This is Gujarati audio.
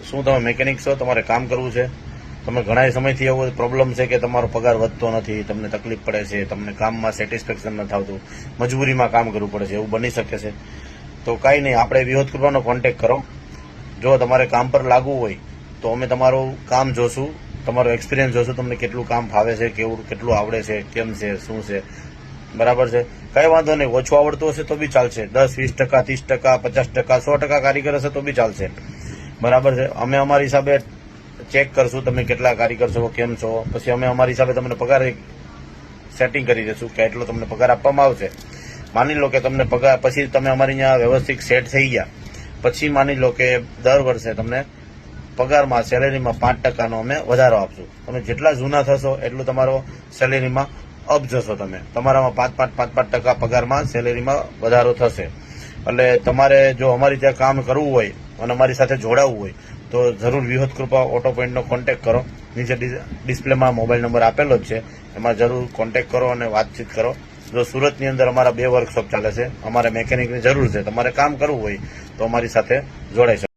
શું તમે મેકેનિક છો, તમારે કામ કરવું છે, તમે ઘણા સમયથી એવો પ્રોબ્લેમ છે કે તમારો પગાર વધતો નથી, તમને તકલીફ પડે છે, તમને કામમાં સેટિસ્ફેક્શન નથી આવતું, મજબૂરીમાં કામ કરવું પડે છે, એવું બની શકે છે, તો કાંઈ નહીં, આપણે વિહોત કૃપાનો કોન્ટેક્ટ કરો. જો તમારે કામ પર લાગવું હોય તો અમે તમારું કામ જોશું, તમારો એક્સપિરિયન્સ જોશું, તમને કેટલું કામ ફાવે છે, કેટલું આવડે છે, કેમ છે, શું છે, બરાબર છે. કઈ વાંધો નહીં, ઓછું આવડતું હશે તો બી ચાલશે, 10-20%, 30%, 50%, 100% કારીગર હશે તો બી ચાલશે, બરાબર છે. અમે અમારા હિસાબે ચેક કરશું તમે કેટલા કારીગર છો, કેમ છો, પછી અમે અમારા હિસાબે તમને પગાર સેટિંગ કરી દઈશું કે એટલો તમને પગાર આપવામાં આવશે. માની લો કે તમને પગાર પછી તમે અમારી અહીંયા વ્યવસ્થિત સેટ થઈ ગયા પછી માની લો કે દર વર્ષે તમને પગારમાં સેલેરીમાં 5%નો અમે વધારો આપશું. તમે જેટલા જૂના થશો એટલું તમારો સેલેરીમાં અપ જશો, તમે તમારામાં 5% પગારમાં સેલેરીમાં વધારો થશે. એટલે તમારે જો અમારી ત્યાં કામ કરવું હોય અને અમારી સાથે જોડાવવું હોય તો જરૂર વિહોત કૃપા ઓટો પોઈન્ટનો કોન્ટેક્ટ કરો. નીચે ડિસ્પ્લેમાં મોબાઈલ નંબર આપેલો જ છે, એમાં જરૂર કોન્ટેક્ટ કરો અને વાતચીત કરો. જો સુરતની અંદર અમારા 2 વર્કશોપ ચાલે છે, અમારે મેકેનિકની જરૂર છે, તમારે કામ કરવું હોય તો અમારી સાથે જોડાઈ શકો.